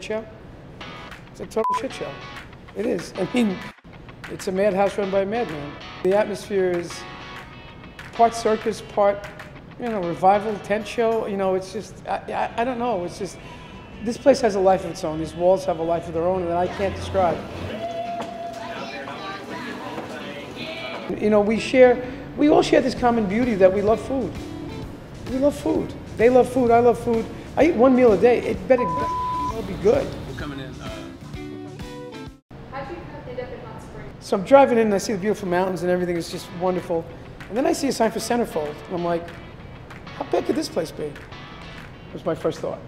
shit show? It's a total shit show. It is. I mean, it's a madhouse run by a madman. The atmosphere is part circus, part, you know, revival, tent show. You know, it's just, I don't know. It's just, this place has a life of its own. These walls have a life of their own that I can't describe. You know, we all share this common beauty that we love food. We love food. They love food, I love food. I eat one meal a day. It better be good. We're coming in. How'd you end up in Hot Springs? So I'm driving in and I see the beautiful mountains and everything is just wonderful. And then I see a sign for Centerfold. And I'm like, how big could this place be? Was my first thought.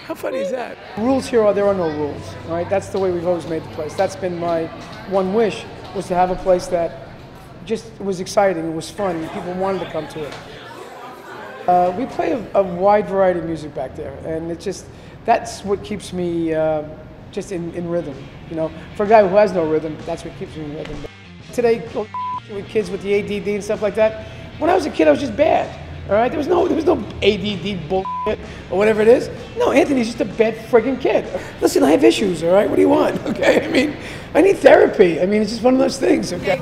How funny is that? Rules here are, there are no rules, right? That's the way we've always made the place. That's been my one wish, was to have a place that just was exciting, it was fun, and people wanted to come to it. We play a wide variety of music back there, and it's just, that's what keeps me just in rhythm. You know, for a guy who has no rhythm, that's what keeps me in rhythm. Today, with kids with the ADD and stuff like that, when I was a kid, I was just bad. All right, there was no ADD bullshit or whatever it is. No, Anthony's just a bad friggin' kid. Listen, I have issues. All right, what do you want? Okay, I mean, I need therapy. I mean, it's just one of those things. Okay.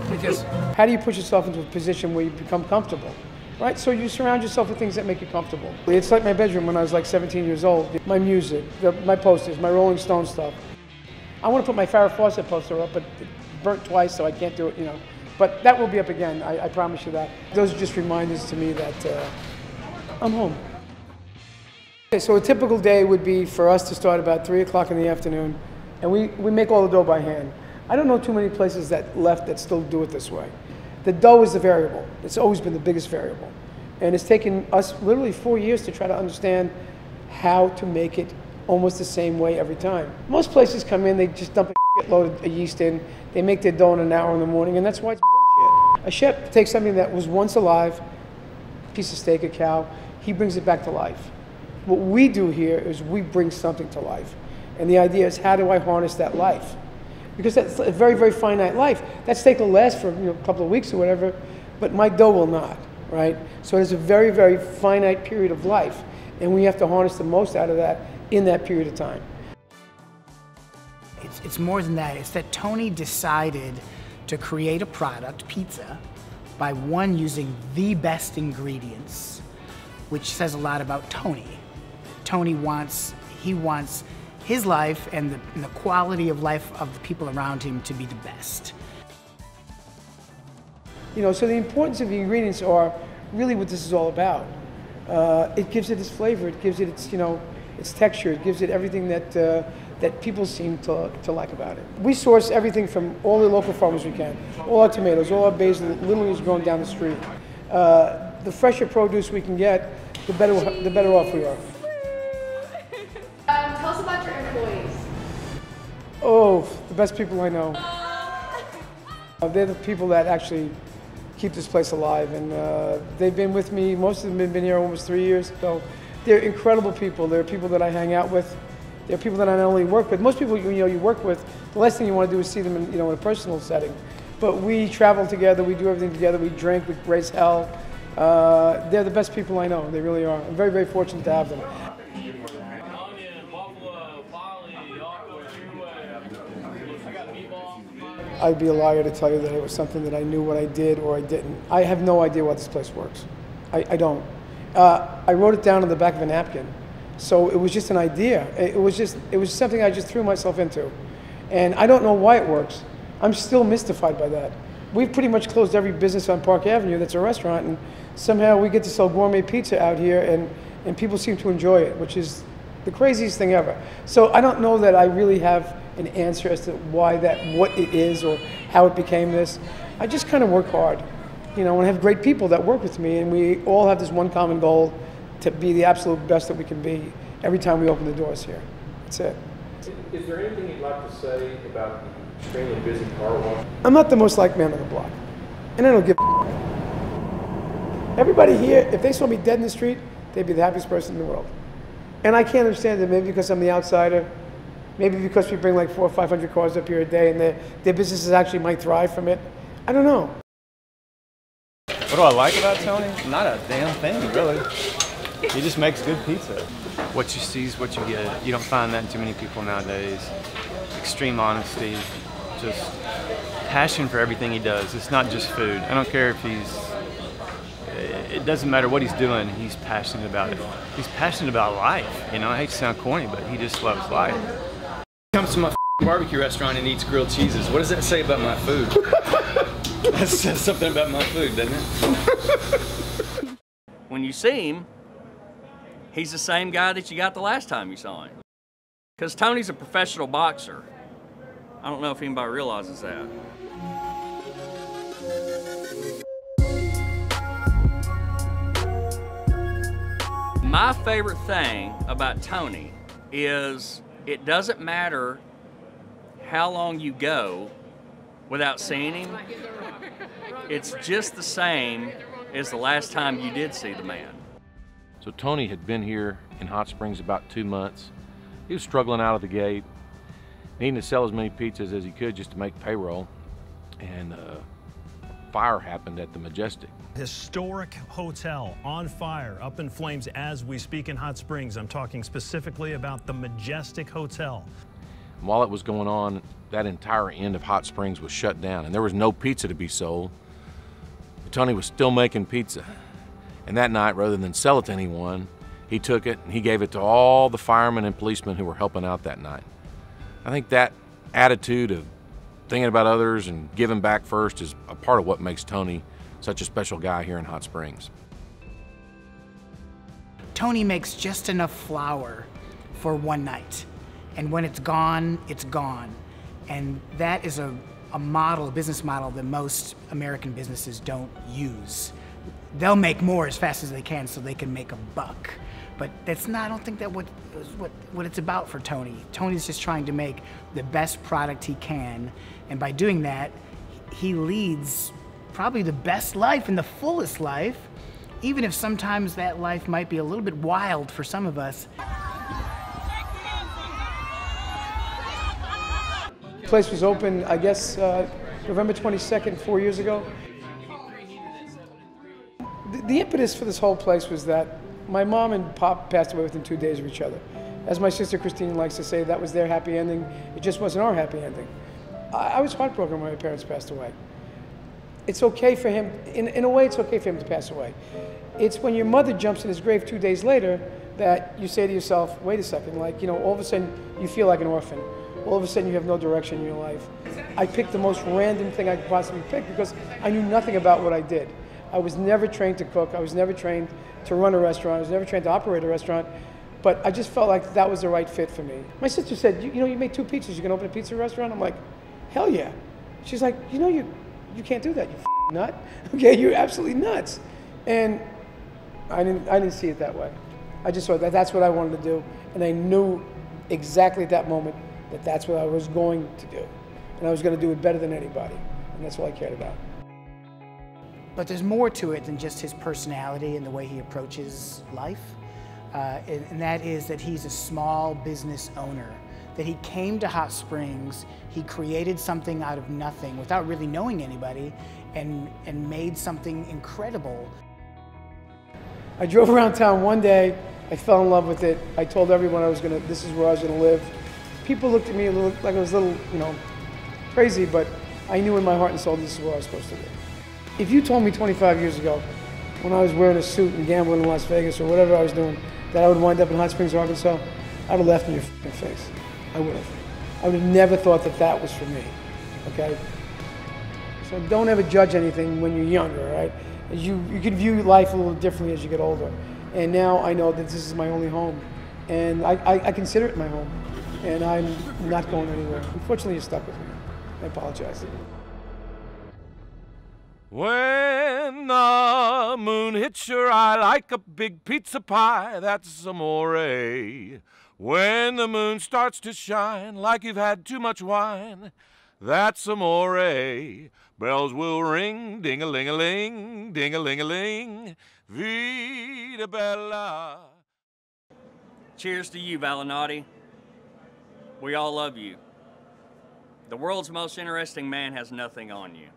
Because how do you put yourself into a position where you become comfortable? Right, so you surround yourself with things that make you comfortable. It's like my bedroom when I was like 17 years old. My music, my posters, my Rolling Stone stuff. I want to put my Farrah Fawcett poster up, but it burnt twice, so I can't do it, you know. But that will be up again, I promise you that. Those are just reminders to me that I'm home. Okay, so a typical day would be for us to start about 3 o'clock in the afternoon, and we make all the dough by hand. I don't know too many places that still do it this way. The dough is the variable. It's always been the biggest variable. And it's taken us literally 4 years to try to understand how to make it almost the same way every time. Most places come in, they just dump a shitload of yeast in, they make their dough in an hour in the morning, and that's why it's bullshit. A chef takes something that was once alive, a piece of steak, a cow, he brings it back to life. What we do here is we bring something to life. And the idea is, how do I harness that life? Because that's a very, very finite life. That steak will last for a couple of weeks or whatever, but my dough will not, right? So it's a very, very finite period of life, and we have to harness the most out of that in that period of time. It's more than that. It's that Tony decided to create a product, pizza, by one, using the best ingredients, which says a lot about Tony. Tony wants his life and the quality of life of the people around him to be the best. You know, so the importance of the ingredients are really what this is all about. It gives it its flavor, it gives it its, you know, its texture, it gives it everything that people seem to like about it. We source everything from all the local farmers we can. All our tomatoes, all our basil literally is grown down the street. The fresher produce we can get, the better off we are. Tell us about your employees. Oh, the best people I know. They're the people that actually keep this place alive, and they've been with me, most of them have been here almost 3 years, so they're incredible people. They're people that I hang out with. They're people that I not only work with. Most people you work with, the last thing you want to do is see them in, in a personal setting. But we travel together, we do everything together, we drink, we raise hell. They're the best people I know, they really are. I'm very, very fortunate to have them. I'd be a liar to tell you that it was something that I knew what I did or I didn't. I have no idea why this place works. I don't. I wrote it down on the back of a napkin. So it was just an idea. It was something I just threw myself into. And I don't know why it works. I'm still mystified by that. We've pretty much closed every business on Park Avenue that's a restaurant, and somehow we get to sell gourmet pizza out here, and people seem to enjoy it, which is the craziest thing ever. So I don't know that I really have an answer as to why what it is or how it became this. I just kind of work hard, and I have great people that work with me, and we all have this one common goal, to be the absolute best that we can be every time we open the doors here. That's it. Is there anything you'd like to say about the extremely busy car wash? I'm not the most liked man on the block, and I don't give a. Everybody here, if they saw me dead in the street, they'd be the happiest person in the world. And I can't understand it, maybe because I'm the outsider, maybe because we bring like 400 or 500 cars up here a day and their businesses actually might thrive from it. I don't know. What do I like about Tony? Not a damn thing, really. He just makes good pizza. What you see is what you get. You don't find that in too many people nowadays. Extreme honesty, just passion for everything he does. It's not just food. I don't care if it doesn't matter what he's doing, he's passionate about it. He's passionate about life. You know, I hate to sound corny, but he just loves life. He comes to my barbecue restaurant and eats grilled cheeses. What does that say about my food? That says something about my food, doesn't it? When you see him, he's the same guy that you got the last time you saw him. Because Tony's a professional boxer. I don't know if anybody realizes that. My favorite thing about Tony is it doesn't matter how long you go without seeing him. It's just the same as the last time you did see the man. So Tony had been here in Hot Springs about 2 months. He was struggling out of the gate, needing to sell as many pizzas as he could just to make payroll. And fire happened at the Majestic. Historic hotel on fire, up in flames as we speak in Hot Springs. I'm talking specifically about the Majestic Hotel. And while it was going on, that entire end of Hot Springs was shut down and there was no pizza to be sold. But Tony was still making pizza. And that night, rather than sell it to anyone, he took it and he gave it to all the firemen and policemen who were helping out that night. I think that attitude of thinking about others and giving back first is a part of what makes Tony such a special guy here in Hot Springs. Tony makes just enough flour for one night. And when it's gone, it's gone. And that is a model, a business model that most American businesses don't use. They'll make more as fast as they can so they can make a buck. But that's not, I don't think that what it's about for Tony. Tony's just trying to make the best product he can. And by doing that, he leads probably the best life and the fullest life, even if sometimes that life might be a little bit wild for some of us. The place was open, I guess, November 22nd, 4 years ago. The impetus for this whole place was that my mom and pop passed away within 2 days of each other. As my sister Christine likes to say, that was their happy ending. It just wasn't our happy ending. I was heartbroken when my parents passed away. It's okay for him, in a way it's okay for him to pass away. It's when your mother jumps in his grave 2 days later that you say to yourself, wait a second, like, you know, all of a sudden you feel like an orphan. All of a sudden you have no direction in your life. I picked the most random thing I could possibly pick because I knew nothing about what I did. I was never trained to cook. I was never trained to run a restaurant. I was never trained to operate a restaurant. But I just felt like that was the right fit for me. My sister said, you know, you made 2 pizzas. You can open a pizza restaurant? I'm like, hell yeah. She's like, you know, you can't do that, you nut. Okay, you're absolutely nuts. And I didn't see it that way. I just thought that that's what I wanted to do. And I knew exactly at that moment that that's what I was going to do. And I was going to do it better than anybody. And that's all I cared about. But there's more to it than just his personality and the way he approaches life. And that is that he's a small business owner. That he came to Hot Springs, he created something out of nothing without really knowing anybody and made something incredible. I drove around town one day, I fell in love with it. I told everyone this is where I was gonna live. People looked at me a little, like I was a little, you know, crazy, but I knew in my heart and soul this is where I was supposed to live. If you told me 25 years ago, when I was wearing a suit and gambling in Las Vegas or whatever I was doing, that I would wind up in Hot Springs, Arkansas, I'd have laughed in your face. I would have. I would have never thought that that was for me, okay? So don't ever judge anything when you're younger, right? You can view life a little differently as you get older. And now I know that this is my only home. And I consider it my home. And I'm not going anywhere. Unfortunately, you're stuck with me. I apologize. When the moon hits your eye like a big pizza pie, that's amore. When the moon starts to shine like you've had too much wine, that's amore. Bells will ring, ding-a-ling-a-ling, ding-a-ling-a-ling, Vita Bella. Cheers to you, Valinati. We all love you. The world's most interesting man has nothing on you.